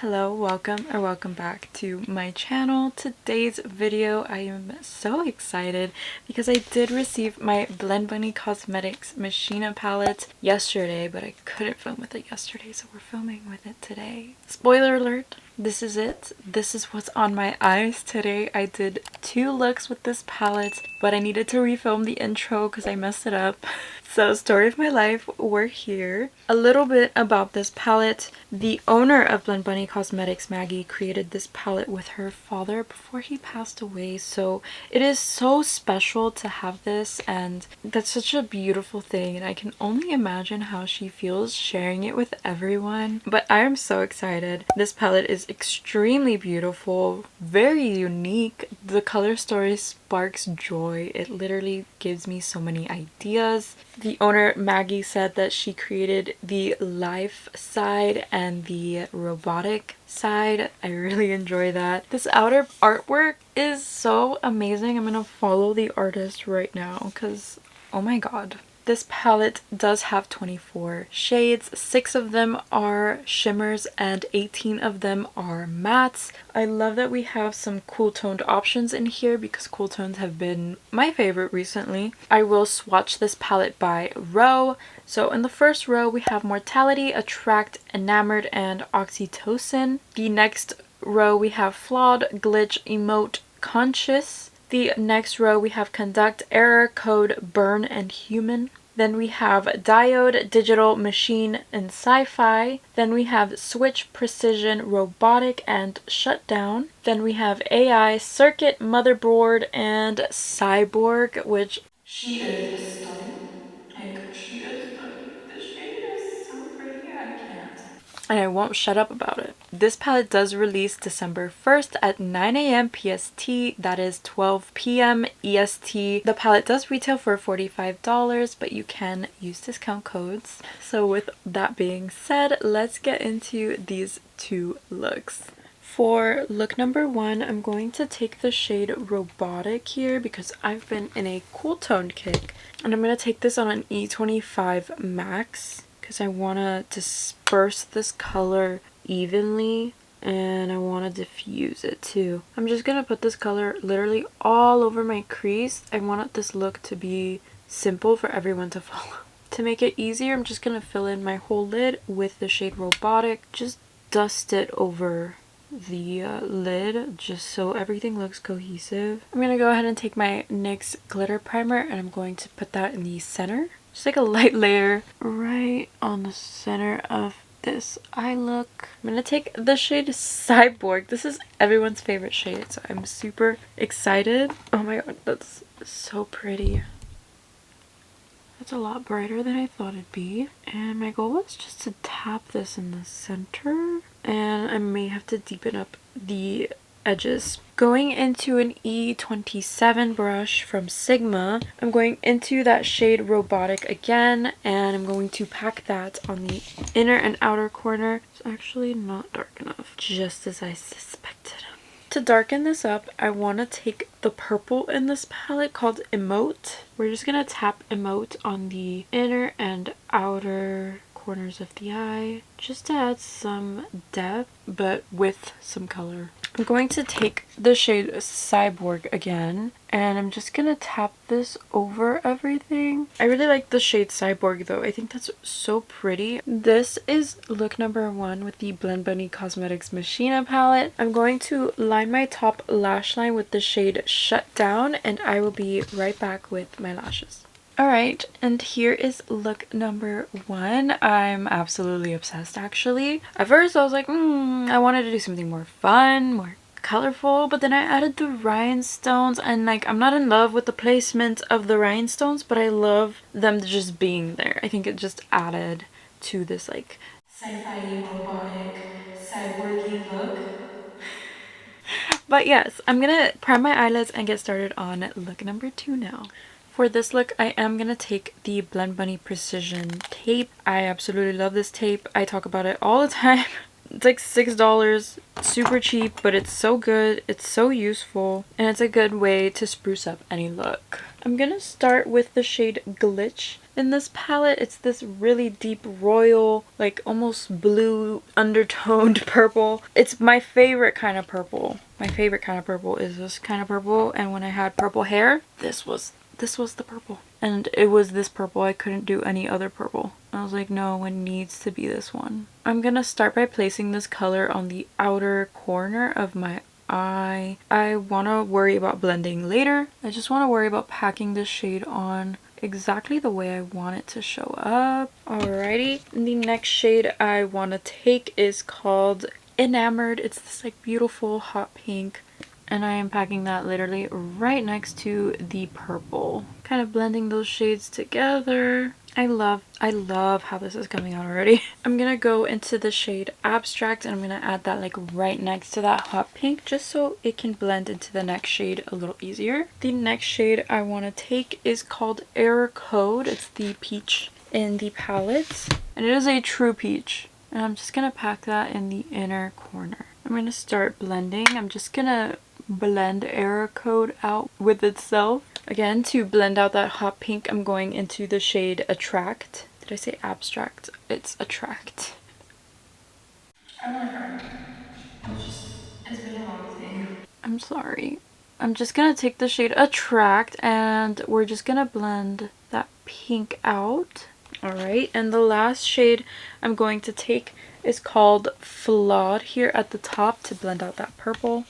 Hello, welcome back to my channel. Today's video, I am so excited because I did receive my Blend Bunny Cosmetics Machina palette yesterday, but I couldn't film with it yesterday, so we're filming with it today. Spoiler alert, this is it. This is what's on my eyes today. I did 2 looks with this palette, but I needed to refilm the intro because I messed it up. So, story of my life, we're here. A little bit about this palette. The owner of Blend Bunny Cosmetics, Maggie, created this palette with her father before he passed away. So it is so special to have this, and that's such a beautiful thing. And I can only imagine how she feels sharing it with everyone. But I am so excited. This palette is extremely beautiful, very unique. The color story sparks joy. It literally gives me so many ideas. The owner, Maggie, said that she created the life side and the robotic side. I really enjoy that. This outer artwork is so amazing. I'm gonna follow the artist right now because, oh my god. This palette does have 24 shades. 6 of them are shimmers and 18 of them are mattes. I love that we have some cool toned options in here because cool tones have been my favorite recently. I will swatch this palette by row. So in the first row we have Mortality, Attract, Enamored, and Oxytocin. The next row we have Flawed, Glitch, Emote, Conscious. The next row we have Conduct, Error, Code, Burn, and Human. Then we have Diode, Digital, Machine, and Sci-Fi. Then we have Switch, Precision, Robotic, and Shutdown. Then we have AI, Circuit, Motherboard, and Cyborg, which she is stunning. Like, she is stunning. This shade is so pretty, I can't. And I won't shut up about it. This palette does release December 1st at 9 a.m. PST, that is 12 p.m. EST. The palette does retail for $45, but you can use discount codes. So with that being said, let's get into these 2 looks. For look number 1, I'm going to take the shade Robotic here because I've been in a cool toned kick. And I'm going to take this on an E25 Max because I want to disperse this color evenly and I want to diffuse it too. I'm just going to put this color literally all over my crease. I want this look to be simple for everyone to follow. To make it easier, I'm just going to fill in my whole lid with the shade Robotic. Just dust it over the lid just so everything looks cohesive. I'm going to go ahead and take my NYX glitter primer and I'm going to put that in the center. Just like a light layer right on the center of this eye look. I'm gonna take the shade Cyborg. This is everyone's favorite shade, so I'm super excited. Oh my god, that's so pretty. That's a lot brighter than I thought it'd be. And my goal was just to tap this in the center. And I may have to deepen up the edges. Going into an E27 brush from Sigma, I'm going into that shade Robotic again, and I'm going to pack that on the inner and outer corner. It's actually not dark enough, just as I suspected. To darken this up, I want to take the purple in this palette called Emote. We're just going to tap Emote on the inner and outer corners of the eye just to add some depth but with some color. I'm going to take the shade Cyborg again and I'm just gonna tap this over everything. I really like the shade Cyborg though. I think that's so pretty. This is look number 1 with the Blend Bunny Cosmetics Machina palette. I'm going to line my top lash line with the shade Shutdown and I will be right back with my lashes. Alright, and here is look number 1. I'm absolutely obsessed actually. At first I was like, I wanted to do something more fun, more colorful, but then I added the rhinestones and like I'm not in love with the placement of the rhinestones, but I love them just being there. I think it just added to this like sci-fi robotic cyborgy look. But yes, I'm gonna prime my eyelids and get started on look number 2 now. For this look, I am going to take the Blend Bunny Precision tape. I absolutely love this tape. I talk about it all the time. It's like $6, super cheap, but it's so good, it's so useful, and it's a good way to spruce up any look. I'm gonna start with the shade Glitch. In this palette, it's this really deep royal, like almost blue undertoned purple. It's my favorite kind of purple. My favorite kind of purple is this kind of purple, and when I had purple hair, this was the purple. And it was this purple. I couldn't do any other purple. I was like, no, it needs to be this one. I'm gonna start by placing this color on the outer corner of my eye. I want to worry about blending later. I just want to worry about packing this shade on exactly the way I want it to show up. Alrighty. The next shade I want to take is called Enamored. It's this like beautiful hot pink. And I am packing that literally right next to the purple. Kind of blending those shades together. I love how this is coming out already. I'm gonna go into the shade Abstract and I'm gonna add that like right next to that hot pink just so it can blend into the next shade a little easier. The next shade I want to take is called Error Code. It's the peach in the palette. And it is a true peach. And I'm just gonna pack that in the inner corner. I'm gonna start blending. I'm just gonna blend Error Code out with itself. Again, to blend out that hot pink, I'm going into the shade Attract. Did I say Abstract? It's Attract. I'm really hurt. It's been a long day. I'm sorry. I'm just gonna take the shade Attract and we're just gonna blend that pink out. Alright, and the last shade I'm going to take is called Flawed here at the top to blend out that purple.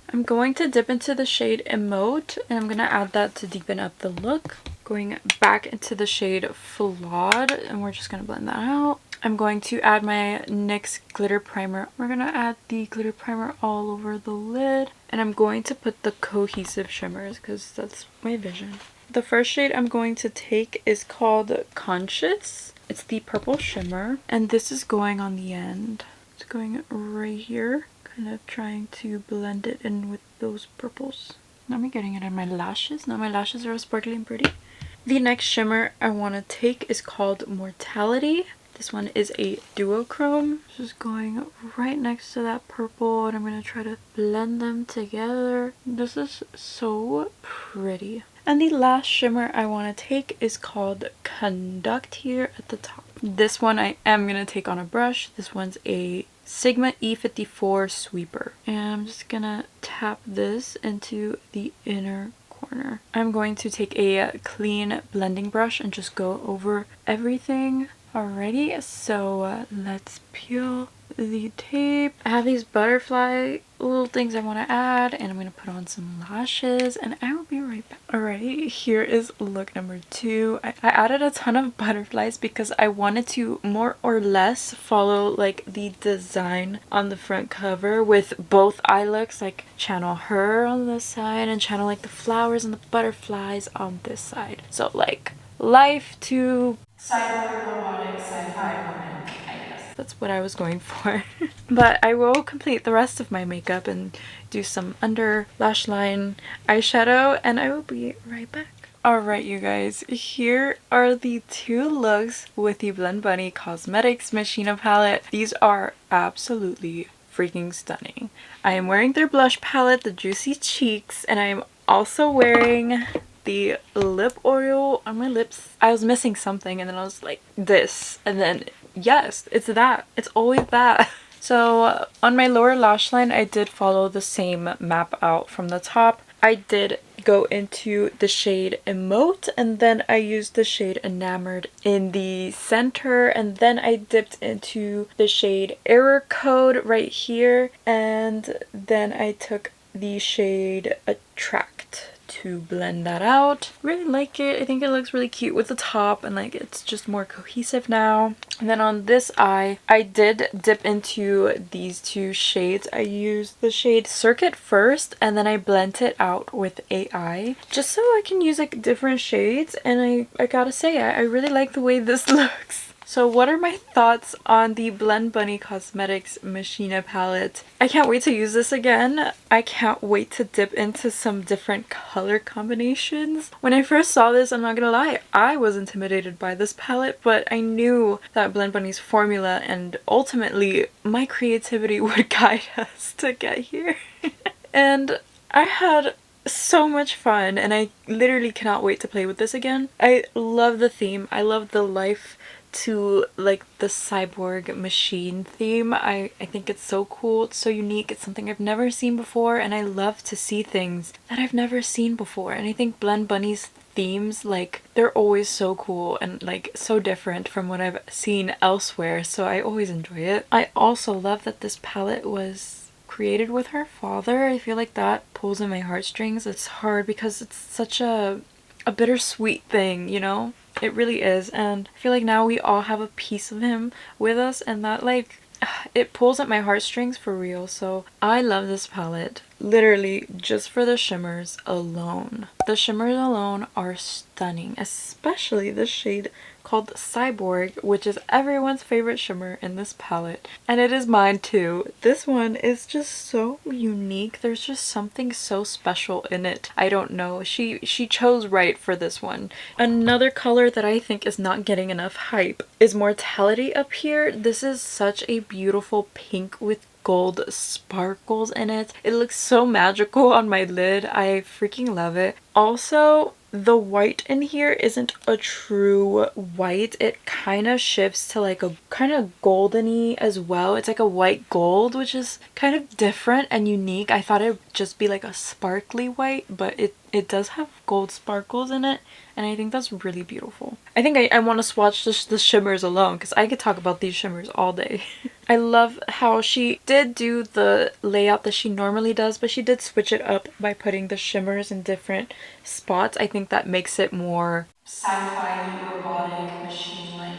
I'm going to dip into the shade Emote and I'm going to add that to deepen up the look. Going back into the shade Flawed and we're just going to blend that out. I'm going to add my NYX glitter primer. We're going to add the glitter primer all over the lid. And I'm going to put the cohesive shimmers because that's my vision. The first shade I'm going to take is called Conscious. It's the purple shimmer and this is going on the end. It's going right here. Kind of trying to blend it in with those purples. Now I'm getting it in my lashes. Now my lashes are all sparkly and pretty. The next shimmer I want to take is called Mortality. This one is a duochrome. Just going right next to that purple and I'm going to try to blend them together. This is so pretty. And the last shimmer I want to take is called Conduct here at the top. This one I am going to take on a brush. This one's a Sigma E54 sweeper. And I'm just going to tap this into the inner corner. I'm going to take a clean blending brush and just go over everything. Alrighty, so let's peel the tape. I have these butterfly little things I want to add and I'm going to put on some lashes and I will be right back. Alrighty, here is look number 2. I added a ton of butterflies because I wanted to more or less follow like the design on the front cover with both eye looks, like channel her on this side and channel like the flowers and the butterflies on this side. So like life to cyborg robotic sci-fi woman, I guess. That's what I was going for. But I will complete the rest of my makeup and do some under lash line eyeshadow and I will be right back. Alright you guys, here are the 2 looks with the Blend Bunny Cosmetics Machina palette. These are absolutely freaking stunning. I am wearing their blush palette, the Juicy Cheeks, and I am also wearing the lip oil on my lips. I was missing something and then I was like this and then yes, it's that. It's always that. So on my lower lash line I did follow the same map out from the top. I did go into the shade Emote and then I used the shade Enamored in the center and then I dipped into the shade Error Code right here and then I took the shade Attract to blend that out. Really like it. I think it looks really cute with the top and like it's just more cohesive now. And then on this eye I did dip into these 2 shades. I used the shade Circuit first and then I blend it out with AI just so I can use like different shades and I gotta say I really like the way this looks. So what are my thoughts on the Blend Bunny Cosmetics Machina palette? I can't wait to use this again. I can't wait to dip into some different color combinations. When I first saw this, I'm not gonna lie, I was intimidated by this palette, but I knew that Blend Bunny's formula and ultimately my creativity would guide us to get here. And I had so much fun, and I literally cannot wait to play with this again. I love the theme. I love the life to like the cyborg machine theme. I think it's so cool. It's so unique. It's something I've never seen before, and I love to see things that I've never seen before. And I think Blend Bunny's themes, like, they're always so cool and like so different from what I've seen elsewhere, so I always enjoy it. I also love that this palette was created with her father. I feel like that pulls in my heartstrings. It's hard because it's such a bittersweet thing, you know? It really is, and I feel like now we all have a piece of him with us, and that like it pulls at my heartstrings for real. So I love this palette literally just for the shimmers alone. The shimmers alone are stunning, especially the shade called Cyborg, which is everyone's favorite shimmer in this palette, and it is mine too. This one is just so unique. There's just something so special in it. I don't know, she chose right for this one. Another color that I think is not getting enough hype is Mortality up here. This is such a beautiful pink with gold sparkles in it. It looks so magical on my lid. I freaking love it. Also, the white in here isn't a true white. It kind of shifts to like a kind of goldeny as well. It's like a white gold, which is kind of different and unique. I thought it'd just be like a sparkly white, but it does have gold sparkles in it, and I think that's really beautiful. I think I want to swatch the shimmers alone because I could talk about these shimmers all day. I love how she did do the layout that she normally does, but she did switch it up by putting the shimmers in different spots. I think that makes it more sci-fi, robotic, machine-like.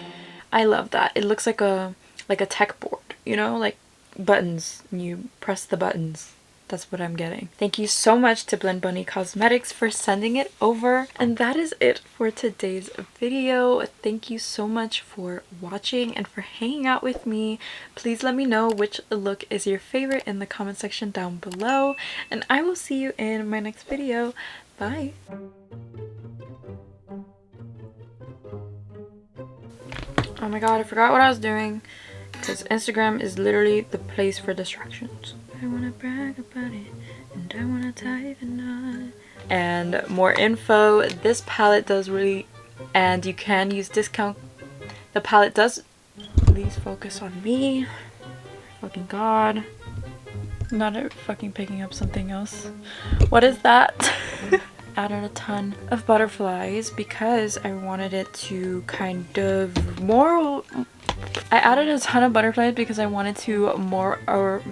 I love that. It looks like a tech board, you know, like buttons, and you press the buttons. That's what I'm getting. Thank you so much to Blend Bunny Cosmetics for sending it over. And that is it for today's video. Thank you so much for watching and for hanging out with me. Please let me know which look is your favorite in the comment section down below. And I will see you in my next video. Bye! Oh my god, I forgot what I was doing. Because Instagram is literally the place for distractions. I wanna brag about it, and I wanna type it on. And more info, this palette does really, and you can use discount. The palette does, please focus on me. Fucking god. Not fucking picking up something else. What is that? Added a ton of butterflies because I wanted it to kind of more. I added a ton of butterflies because I wanted to more, or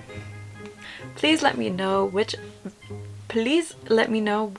please let me know which, please let me know